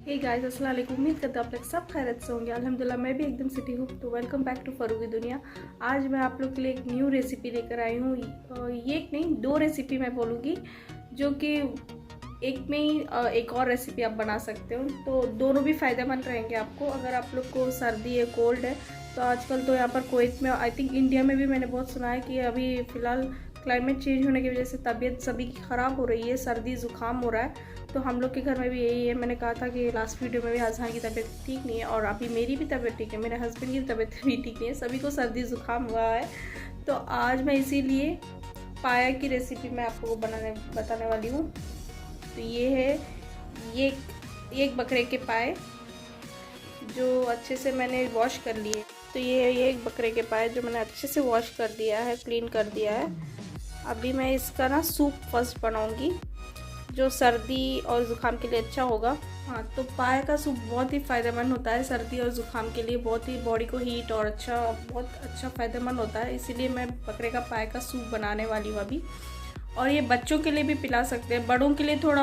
Hey guys, अस्सलाम वालेकुम। उम्मीद करते हैं आप लोग सब खैरियत से होंगे। अल्हम्दुलिल्लाह मैं भी एकदम सिटी हूँ। तो वेलकम बैक टू फरूगी दुनिया। आज मैं आप लोग के लिए एक न्यू रेसिपी लेकर आई हूँ। ये एक नहीं, दो रेसिपी मैं बोलूँगी, जो कि एक में ही एक और रेसिपी आप बना सकते हो। तो दोनों भी फ़ायदेमंद रहेंगे आपको। अगर आप लोग को सर्दी है, कोल्ड है, तो आजकल तो यहाँ पर कुवैत में, आई थिंक इंडिया में भी मैंने बहुत सुना है कि अभी फ़िलहाल क्लाइमेट चेंज होने की वजह से तबीयत सभी की ख़राब हो रही है, सर्दी ज़ुकाम हो रहा है। तो हम लोग के घर में भी यही है। मैंने कहा था कि लास्ट वीडियो में भी अजहान की तबीयत ठीक नहीं है और अभी मेरी भी तबीयत ठीक है, मेरे हस्बैंड की तबीयत भी ठीक नहीं है, सभी को सर्दी ज़ुकाम हुआ है। तो आज मैं इसीलिए पाया की रेसिपी मैं आपको बताने वाली हूँ। तो ये है ये एक बकरे के पाए जो अच्छे से मैंने वॉश कर लिए। तो ये है एक बकरे के पाए जो मैंने अच्छे से वॉश कर दिया है, क्लीन कर दिया है। अभी मैं इसका ना सूप फर्स्ट बनाऊंगी, जो सर्दी और ज़ुकाम के लिए अच्छा होगा। हाँ, तो पाए का सूप बहुत ही फ़ायदेमंद होता है सर्दी और ज़ुकाम के लिए। बहुत ही बॉडी को हीट और बहुत अच्छा फ़ायदेमंद होता है। इसीलिए मैं बकरे का पाए का सूप बनाने वाली हूँ अभी। और ये बच्चों के लिए भी पिला सकते हैं, बड़ों के लिए थोड़ा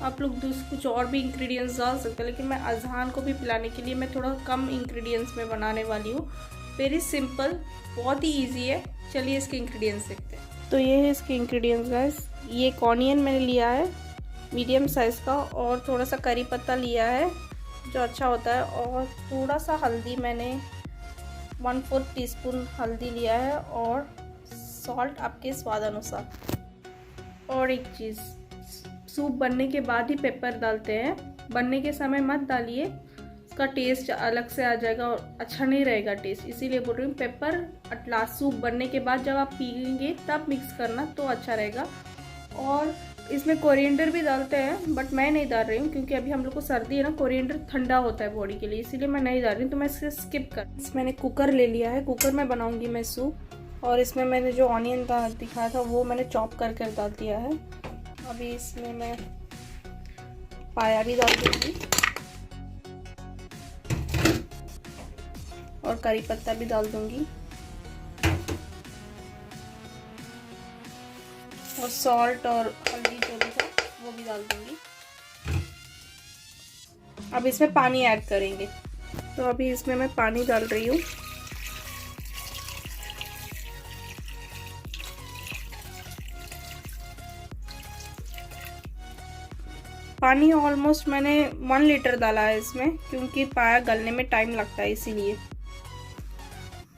आप लोग कुछ और भी इंग्रेडिएंट्स डाल सकते हैं, लेकिन मैं अजहान को भी पिलाने के लिए मैं थोड़ा कम इंग्रेडिएंट्स में बनाने वाली हूँ। वेरी सिंपल, बहुत ही ईजी है। चलिए इसके इंग्रेडिएंट्स देखते हैं। तो ये है इसके इंग्रेडिएंट्स गाइस। ये एक ऑनियन मैंने लिया है मीडियम साइज़ का, और थोड़ा सा करी पत्ता लिया है जो अच्छा होता है, और थोड़ा सा हल्दी मैंने 1/4 टीस्पून हल्दी लिया है, और सॉल्ट आपके स्वाद अनुसार। और एक चीज़, सूप बनने के बाद ही पेपर डालते हैं, बनने के समय मत डालिए, उसका टेस्ट अलग से आ जाएगा और अच्छा नहीं रहेगा टेस्ट। इसीलिए बोल रही हूँ पेपर एट लास्ट, सूप बनने के बाद जब आप पीएंगे तब मिक्स करना तो अच्छा रहेगा। और इसमें कोरिएंडर भी डालते हैं, बट मैं नहीं डाल रही हूँ क्योंकि अभी हम लोग को सर्दी है ना, कोरिएंडर ठंडा होता है बॉडी के लिए, इसीलिए मैं नहीं डाल रही हूँ। तो मैं इसे स्किप कर। मैंने कुकर ले लिया है, कुकर में बनाऊँगी मैं सूप। और इसमें मैंने जो ऑनियन का दिखाया था वो मैंने चॉप करके डाल दिया है। अभी इसमें मैं पाया भी डाल दूँगी और करी पत्ता भी डाल दूँगी, और सॉल्ट और हल्दी जो भी था वो भी डाल दूँगी। अब इसमें पानी ऐड करेंगे। तो अभी इसमें मैं पानी डाल रही हूँ। पानी ऑलमोस्ट मैंने 1 लीटर डाला है इसमें, क्योंकि पाया गलने में टाइम लगता है इसीलिए।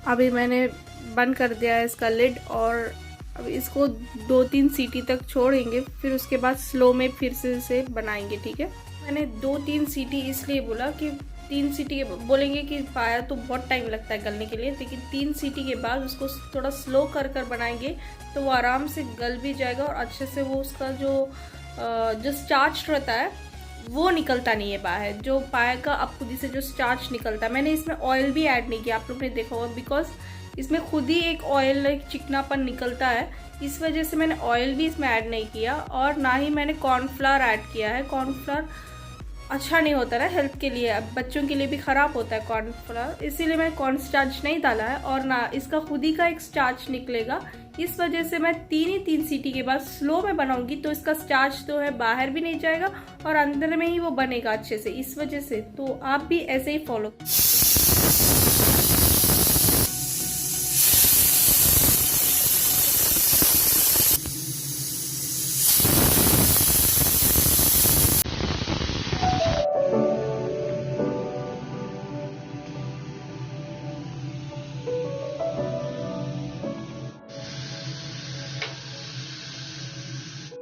अभी मैंने बंद कर दिया है इसका लिड, और अब इसको 2-3 सीटी तक छोड़ेंगे, फिर उसके बाद स्लो में फिर से इसे बनाएंगे, ठीक है। मैंने 2-3 सीटी इसलिए बोला कि 3 सीटी के बोलेंगे कि पाया तो बहुत टाइम लगता है गलने के लिए, लेकिन 3 सीटी के बाद उसको थोड़ा स्लो कर बनाएंगे तो वो आराम से गल भी जाएगा, और अच्छे से वो उसका जो स्टार्च रहता है वो निकलता नहीं है बाहर। जो पाया का अब खुद ही से जो स्टार्च निकलता है, मैंने इसमें ऑयल भी ऐड नहीं किया, आप लोग ने देखा होगा, बिकॉज इसमें खुद ही एक ऑयल, एक चिकनापन निकलता है, इस वजह से मैंने ऑयल भी इसमें ऐड नहीं किया। और ना ही मैंने कॉर्नफ्लावर ऐड किया है। कॉर्नफ्लावर अच्छा नहीं होता ना हेल्थ के लिए, अब बच्चों के लिए भी ख़राब होता है कॉर्नफ्लावर, इसीलिए मैंने कॉर्न स्टार्च नहीं डाला है। और ना इसका खुद ही का एक स्टार्च निकलेगा, इस वजह से मैं 3 सीटी के बाद स्लो में बनाऊंगी, तो इसका स्टार्च तो है बाहर भी नहीं जाएगा और अंदर में ही वो बनेगा अच्छे से, इस वजह से। तो आप भी ऐसे ही फॉलो।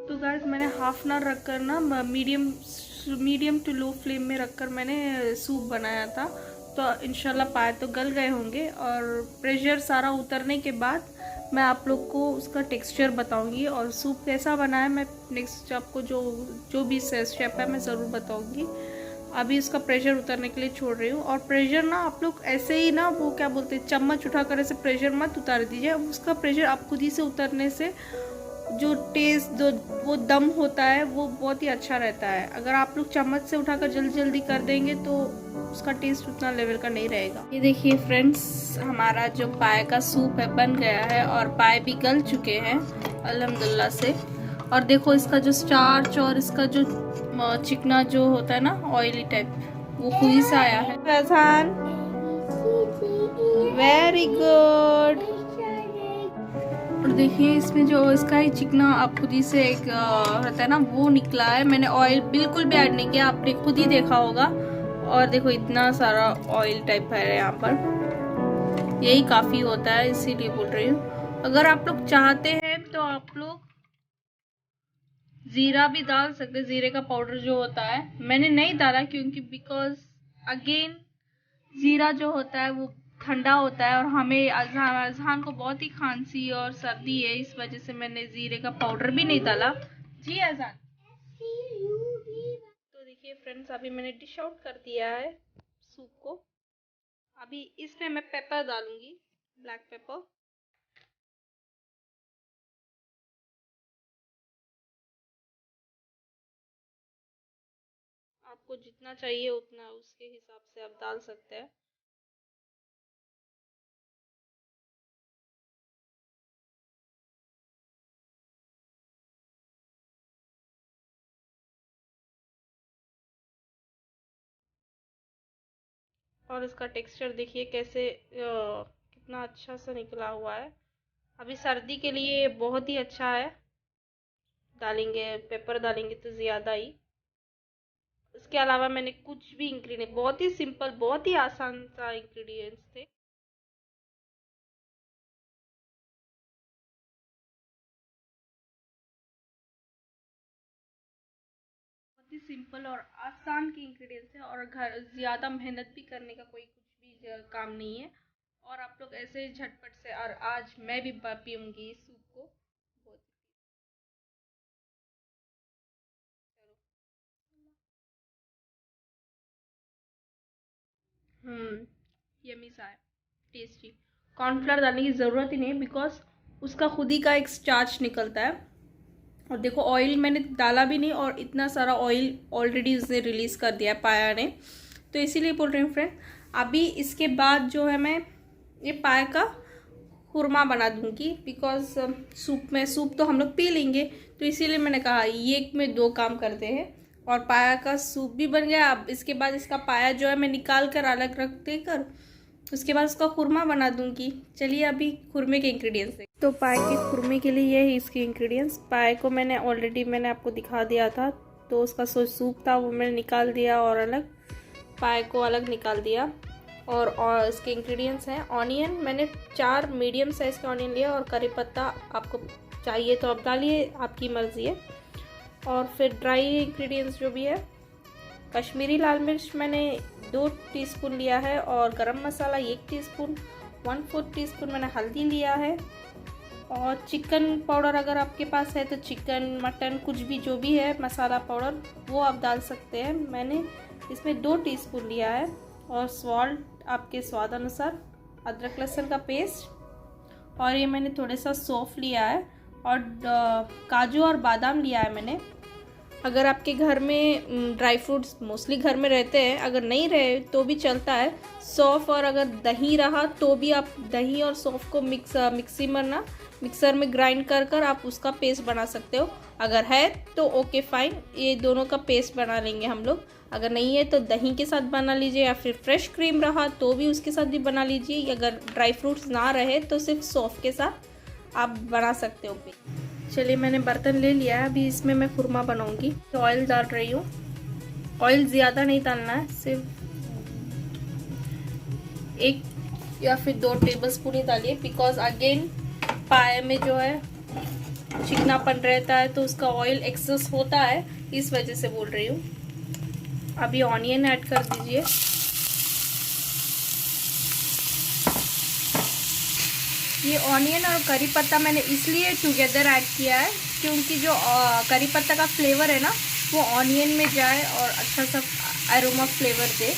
तो गाइस मैंने हाफ एन आवर रखकर ना मीडियम टू लो फ्लेम में रखकर मैंने सूप बनाया था। तो इंशाल्लाह पाए तो गल गए होंगे, और प्रेशर सारा उतरने के बाद मैं आप लोग को उसका टेक्सचर बताऊंगी, और सूप कैसा बना है मैं नेक्स्ट आपको जो भी स्टेप है मैं ज़रूर बताऊंगी। अभी इसका प्रेशर उतरने के लिए छोड़ रही हूँ। और प्रेशर ना आप लोग ऐसे ही ना, वो क्या बोलते हैं, चम्मच उठाकर ऐसे प्रेशर मत उतार दीजिए। उसका प्रेशर आप खुद ही से उतरने से जो टेस्ट वो दम होता है वो बहुत ही अच्छा रहता है। अगर आप लोग चम्मच से उठाकर जल्दी कर देंगे तो उसका टेस्ट उतना लेवल का नहीं रहेगा। ये देखिए फ्रेंड्स, हमारा जो पाए का सूप है बन गया है, और पाए भी गल चुके हैं अल्हम्दुलिल्लाह से। और देखो इसका जो स्टार्च और इसका जो चिकना जो होता है ना ऑयली टाइप, वो खुद ही से आया है। Faizan very good. और देखिए इसमें जो इसका ही चिकना आप खुद ही से एक रहता है ना, वो निकला है। मैंने ऑयल बिल्कुल भी ऐड नहीं किया, आपने खुद ही देखा होगा। और देखो इतना सारा ऑयल टाइप है यहाँ पर, यही काफ़ी होता है, इसीलिए बोल रही हूँ। अगर आप लोग चाहते हैं तो आप लोग ज़ीरा भी डाल सकते हैं, ज़ीरे का पाउडर जो होता है। मैंने नहीं डाला क्योंकि बिकॉज अगेन ज़ीरा जो होता है वो ठंडा होता है और हमें अजहान को बहुत ही खांसी और सर्दी है, इस वजह से मैंने ज़ीरे का पाउडर भी नहीं डाला। जी अजहान। तो देखिए फ्रेंड्स, अभी मैंने डिश आउट कर दिया है सूप को। अभी इसमें मैं पेपर डालूंगी, ब्लैक पेपर। आपको जितना चाहिए उतना उसके हिसाब से आप डाल सकते हैं। और इसका टेक्सचर देखिए कैसे कितना अच्छा सा निकला हुआ है। अभी सर्दी के लिए बहुत ही अच्छा है, डालेंगे पेपर डालेंगे तो ज़्यादा ही। इसके अलावा मैंने कुछ भी इंग्रेडिएंट, बहुत ही सिंपल बहुत ही आसान सा इंग्रेडिएंट्स थे। बहुत ही सिंपल और आसान के इंग्रेडिएंट्स है, और घर ज़्यादा मेहनत भी करने का कोई कुछ भी काम नहीं है। और आप लोग ऐसे झटपट से, और आज मैं भी पीऊँगी इस सूप को। बहुत यमी सा है, टेस्टी। कॉर्नफ्लोर डालने की ज़रूरत ही नहीं है बिकॉज उसका खुद ही का एक स्टार्च निकलता है। और देखो ऑयल मैंने डाला भी नहीं, और इतना सारा ऑयल ऑलरेडी उसने रिलीज़ कर दिया है पाया ने, तो इसीलिए बोल रही हूँ फ्रेंड। अभी इसके बाद जो है मैं ये पाया का खुरमा बना दूँगी, बिकॉज सूप तो हम लोग पी लेंगे, तो इसीलिए मैंने कहा ये में दो काम करते हैं। और पाया का सूप भी बन गया। अब इसके बाद इसका पाया जो है मैं निकाल कर अलग रख देकर उसके बाद उसका खुरमा बना दूंगी। चलिए अभी खुरमे के इंग्रेडिएंट्स देखते। तो पाए के खुरमे के लिए ये है इसके इंग्रेडिएंट्स। पाए को मैंने ऑलरेडी आपको दिखा दिया था, तो उसका सूप था वो मैंने निकाल दिया और अलग पाए को अलग निकाल दिया। और इसके इंग्रेडिएंट्स हैं ऑनियन, मैंने 4 मीडियम साइज़ के ऑनियन लिया, और करी पत्ता आपको चाहिए तो आप डालिए, आपकी मर्ज़ी है। और फिर ड्राई इंग्रेडिएंट्स जो भी है, कश्मीरी लाल मिर्च मैंने 2 टीस्पून लिया है, और गरम मसाला 1 टीस्पून, 1/4 टीस्पून मैंने हल्दी लिया है। और चिकन पाउडर अगर आपके पास है तो चिकन मटन कुछ भी जो भी है मसाला पाउडर वो आप डाल सकते हैं। मैंने इसमें 2 टीस्पून लिया है। और सॉल्ट आपके स्वाद अनुसार, अदरक लहसुन का पेस्ट, और ये मैंने थोड़ा सा सौंफ लिया है, और काजू और बादाम लिया है मैंने। अगर आपके घर में ड्राई फ्रूट्स मोस्टली घर में रहते हैं, अगर नहीं रहे तो भी चलता है। सौंफ और अगर दही रहा तो भी आप दही और सौंफ को मिक्सर में ग्राइंड कर आप उसका पेस्ट बना सकते हो। अगर है तो ओके फाइन, ये दोनों का पेस्ट बना लेंगे हम लोग। अगर नहीं है तो दही के साथ बना लीजिए, या फिर फ्रेश क्रीम रहा तो भी उसके साथ भी बना लीजिए। अगर ड्राई फ्रूट्स ना रहे तो सिर्फ सौंफ के साथ आप बना सकते हो। चलिए मैंने बर्तन ले लिया है, अभी इसमें मैं खुरमा बनाऊंगी। तो ऑयल डाल रही हूँ। ऑयल ज़्यादा नहीं डालना है, सिर्फ 1 या फिर 2 टेबलस्पून ही डालिए, बिकॉज अगेन पाए में जो है चिकनापन रहता है तो उसका ऑयल एक्सेस होता है, इस वजह से बोल रही हूँ। अभी ऑनियन ऐड कर दीजिए। ये ऑनियन और करी पत्ता मैंने इसलिए टुगेदर ऐड किया है क्योंकि जो करी पत्ता का फ्लेवर है ना वो ऑनियन में जाए और अच्छा सा एरोमा फ्लेवर दे।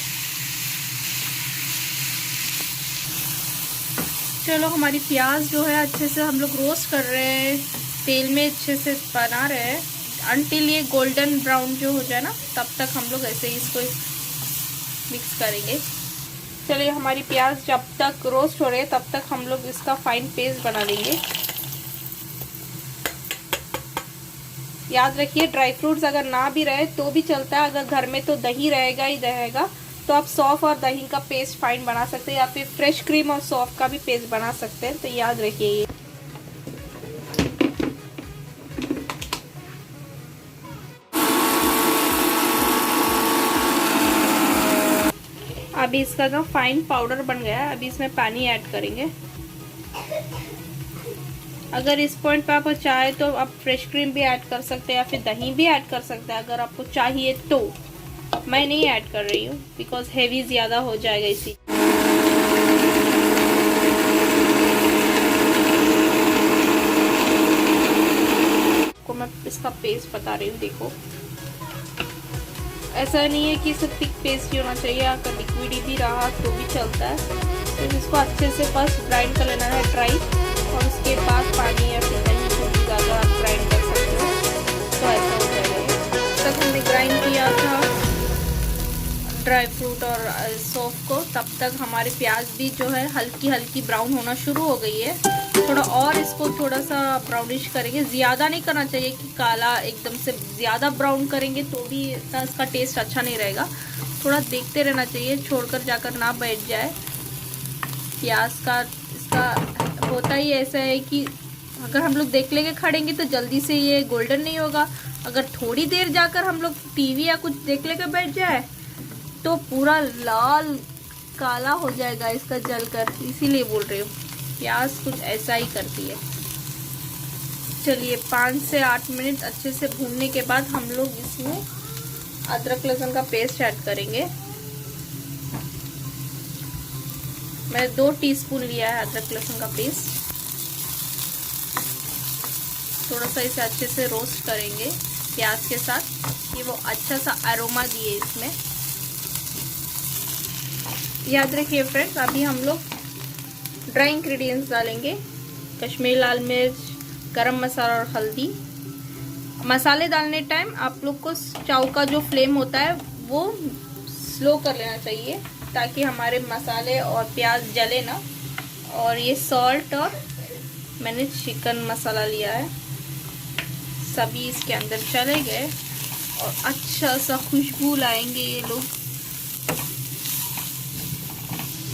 चलो हमारी प्याज जो है अच्छे से हम लोग रोस्ट कर रहे हैं, तेल में अच्छे से बना रहे हैं अनटिल ये गोल्डन ब्राउन जो हो जाए ना, तब तक हम लोग ऐसे ही इसको मिक्स करेंगे। चलिए हमारी प्याज जब तक रोस्ट हो रही है तब तक हम लोग इसका फाइन पेस्ट बना लेंगे। याद रखिए ड्राई फ्रूट्स अगर ना भी रहे तो भी चलता है, अगर घर में तो दही रहेगा ही रहेगा, तो आप सौंफ और दही का पेस्ट फाइन बना सकते हैं, या फिर फ्रेश क्रीम और सौंफ का भी पेस्ट बना सकते हैं। तो याद रखिए ये। अभी इसका जो फाइन पाउडर बन गया है, अभी इसमें पानी ऐड करेंगे। अगर इस पॉइंट पे आप चाहे तो आप फ्रेश क्रीम भी ऐड कर सकते हैं या फिर दही भी ऐड कर सकते हैं अगर आपको चाहिए तो। मैं नहीं ऐड कर रही हूँ बिकॉज हेवी ज़्यादा हो जाएगा इसी। को मैं इसका पेस्ट बता रही हूँ, देखो ऐसा नहीं है कि सिर्फ थिक पेस्ट ही होना चाहिए, अगर लिक्विड भी रहा तो भी चलता है। तो इसको अच्छे से फर्स्ट ग्राइंड कर लेना है ड्राई, और उसके बाद पानी या फिर दही को भी ज़्यादा आप ग्राइंड कर सकते हो, तो ऐसा हो जाएगा। तब हमने ग्राइंड किया था ड्राई फ्रूट और सौंफ को, तब तक हमारे प्याज भी जो है हल्की हल्की ब्राउन होना शुरू हो गई है। थोड़ा और इसको थोड़ा सा ब्राउनिश करेंगे, ज़्यादा नहीं करना चाहिए कि काला एकदम से, ज़्यादा ब्राउन करेंगे तो भी इतना इसका टेस्ट अच्छा नहीं रहेगा। थोड़ा देखते रहना चाहिए, छोड़कर जाकर ना बैठ जाए। प्याज का इसका होता ही ऐसा है कि अगर हम लोग देख लेंगे खड़ेंगे तो जल्दी से ये गोल्डन नहीं होगा, अगर थोड़ी देर जाकर हम लोग टीवी या कुछ देख लेकर बैठ जाए तो पूरा लाल काला हो जाएगा इसका जलकर। इसीलिए बोल रही हूँ प्याज कुछ ऐसा ही करती है। चलिए 5 से 8 मिनट अच्छे से भूनने के बाद हम लोग इसमें अदरक लहसुन का पेस्ट ऐड करेंगे। मैं 2 टीस्पून लिया है अदरक लहसुन का पेस्ट। थोड़ा सा इसे अच्छे से रोस्ट करेंगे प्याज के साथ, ये वो अच्छा सा अरोमा दिए इसमें। याद रखिए फ्रेंड्स, अभी हम लोग ड्राई इंग्रेडिएंट्स डालेंगे, कश्मीरी लाल मिर्च, गरम मसाला और हल्दी। मसाले डालने टाइम आप लोग को स्टोव का जो फ्लेम होता है वो स्लो कर लेना चाहिए ताकि हमारे मसाले और प्याज जले ना। और ये सॉल्ट और मैंने चिकन मसाला लिया है, सभी इसके अंदर चले गए और अच्छा सा खुशबू लाएंगे ये लोग।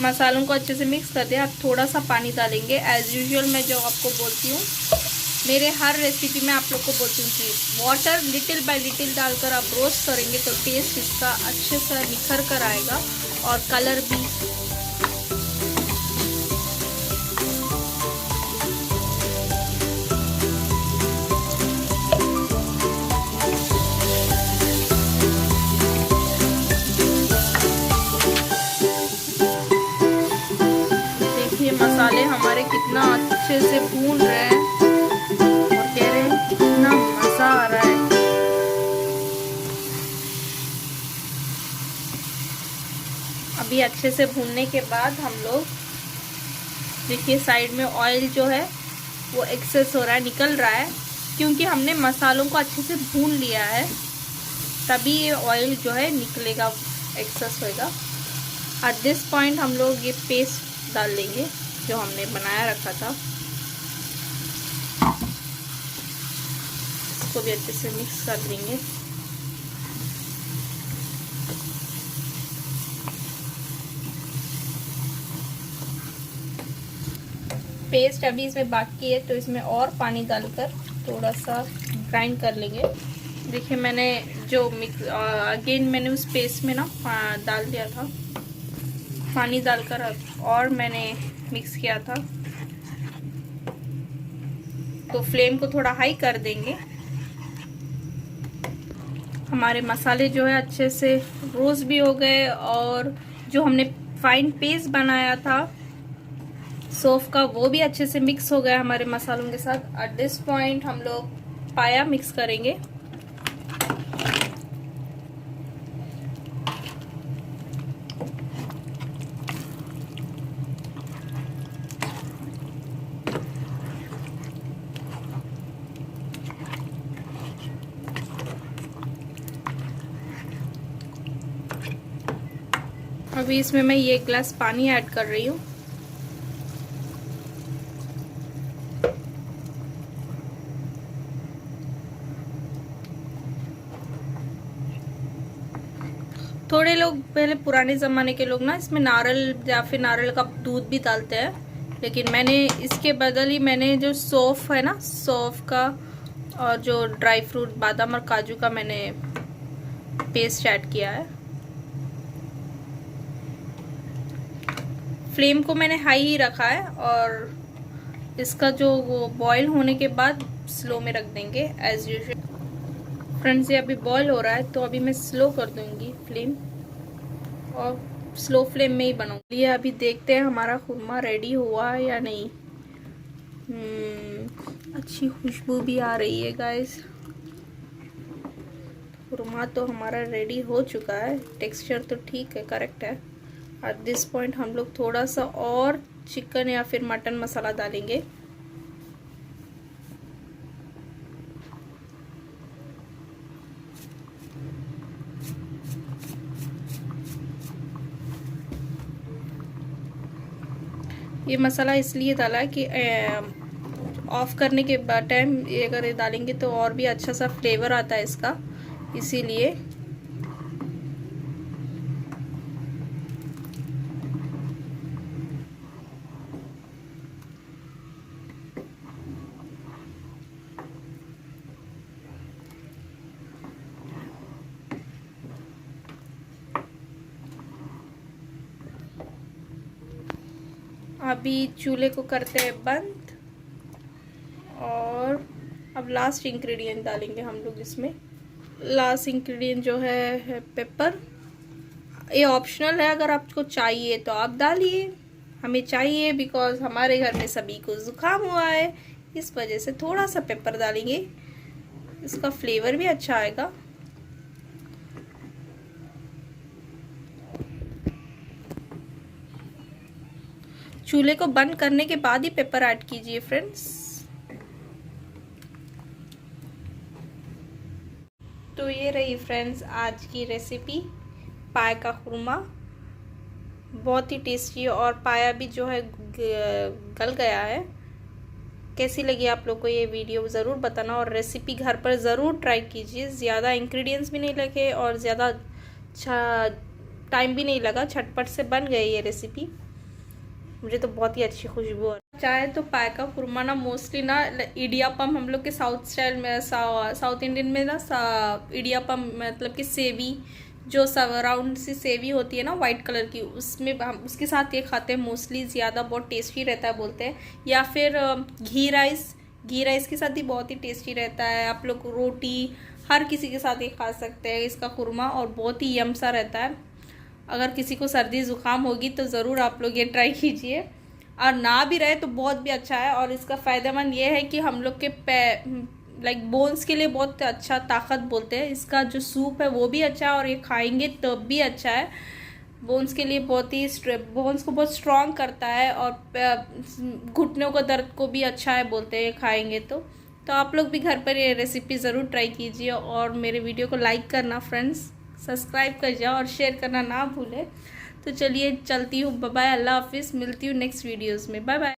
मसालों को अच्छे से मिक्स कर दिया। अब थोड़ा सा पानी डालेंगे। एज़ यूजुअल मैं जो आपको बोलती हूँ, मेरे हर रेसिपी में आप लोग को बोलती हूँ कि वाटर लिटिल बाय लिटिल डालकर आप रोस्ट करेंगे तो टेस्ट इसका अच्छे से निखर कर आएगा और कलर भी। मसाले हमारे कितना अच्छे से भून रहे हैं और कह रहे हैं कितना मजा आ रहा है। अभी अच्छे से भूनने के बाद हम लोग देखिए साइड में ऑयल जो है वो एक्सेस हो रहा है, निकल रहा है, क्योंकि हमने मसालों को अच्छे से भून लिया है, तभी ये ऑयल जो है निकलेगा, एक्सेस होएगा। एट दिस पॉइंट हम लोग ये पेस्ट डाल लेंगे जो हमने बनाया रखा था। इसको भी अच्छे से मिक्स कर देंगे। पेस्ट अभी इसमें बाकी है तो इसमें और पानी डालकर थोड़ा सा ग्राइंड कर लेंगे। देखिए मैंने जो अगेन मैंने उस पेस्ट में ना डाल दिया था, पानी डालकर और मैंने मिक्स किया था। तो फ्लेम को थोड़ा हाई कर देंगे। हमारे मसाले जो है अच्छे से रोस्ट भी हो गए और जो हमने फाइन पेस्ट बनाया था सौंफ का वो भी अच्छे से मिक्स हो गया हमारे मसालों के साथ। एट दिस पॉइंट हम लोग पाया मिक्स करेंगे। अभी इसमें मैं ये ग्लास पानी ऐड कर रही हूँ। थोड़े लोग पहले पुराने ज़माने के लोग ना इसमें नारियल या फिर नारियल का दूध भी डालते हैं, लेकिन मैंने इसके बदल ही मैंने जो सौंफ है ना, सौंफ का और जो ड्राई फ्रूट बादाम और काजू का मैंने पेस्ट ऐड किया है। फ्लेम को मैंने हाई ही रखा है और इसका जो वो बॉईल होने के बाद स्लो में रख देंगे एज यूजुअल। फ्रेंड्स, ये अभी बॉईल हो रहा है तो अभी मैं स्लो कर दूंगी फ्लेम और स्लो फ्लेम में ही बनाऊंगी। ये अभी देखते हैं हमारा खुरमा रेडी हुआ है या नहीं। अच्छी खुशबू भी आ रही है गाइस। खुरमा तो हमारा रेडी हो चुका है, टेक्सचर तो ठीक है, करेक्ट है। एट दिस पॉइंट हम लोग थोड़ा सा और चिकन या फिर मटन मसाला डालेंगे। ये मसाला इसलिए डाला कि ऑफ करने के बाद टाइम ये अगर डालेंगे तो और भी अच्छा सा फ्लेवर आता है इसका, इसीलिए। अभी चूल्हे को करते हैं बंद और अब लास्ट इंग्रेडिएंट डालेंगे हम लोग इसमें। लास्ट इंग्रेडिएंट जो है पेपर। ये ऑप्शनल है, अगर आपको चाहिए तो आप डालिए। हमें चाहिए बिकॉज हमारे घर में सभी को ज़ुकाम हुआ है, इस वजह से थोड़ा सा पेपर डालेंगे, इसका फ्लेवर भी अच्छा आएगा। चूल्हे को बंद करने के बाद ही पेपर ऐड कीजिए फ्रेंड्स। तो ये रही फ्रेंड्स आज की रेसिपी, पाए का खुरमा। बहुत ही टेस्टी और पाया भी जो है गल गया है। कैसी लगी आप लोग को ये वीडियो ज़रूर बताना और रेसिपी घर पर ज़रूर ट्राई कीजिए। ज़्यादा इंग्रेडिएंट्स भी नहीं लगे और ज़्यादा टाइम भी नहीं लगा, झटपट से बन गई ये रेसिपी। मुझे तो बहुत ही अच्छी खुशबू है। चाहे तो पाए का खुरमा ना मोस्टली ना इडियापम, हम लोग के साउथ स्टाइल में साउथ इंडियन में ना इडियापम मतलब कि सेवी, जो राउंड सी सेवी होती है ना वाइट कलर की, उसमें हम उसके साथ ये खाते हैं मोस्टली, ज़्यादा बहुत टेस्टी रहता है बोलते हैं। या फिर घी राइस के साथ भी बहुत ही टेस्टी रहता है। आप लोग रोटी हर किसी के साथ ये खा सकते हैं इसका खुरमा, और बहुत ही यम सा रहता है। अगर किसी को सर्दी ज़ुकाम होगी तो ज़रूर आप लोग ये ट्राई कीजिए, और ना भी रहे तो बहुत भी अच्छा है। और इसका फ़ायदेमंद ये है कि हम लोग के बोन्स के लिए बहुत अच्छा, ताकत बोलते हैं। इसका जो सूप है वो भी अच्छा है और ये खाएंगे तब भी अच्छा है। बोन्स के लिए बहुत ही, बोन्स को बहुत स्ट्रॉन्ग करता है और घुटनों को दर्द को भी अच्छा है बोलते हैं खाएंगे तो आप लोग भी घर पर ये रेसिपी ज़रूर ट्राई कीजिए। और मेरे वीडियो को लाइक करना फ्रेंड्स, सब्सक्राइब कर जाओ और शेयर करना ना भूलें। तो चलिए चलती हूँ, बाय बाय, अल्लाह हाफिज़। मिलती हूँ नेक्स्ट वीडियोज़ में, बाय बाय।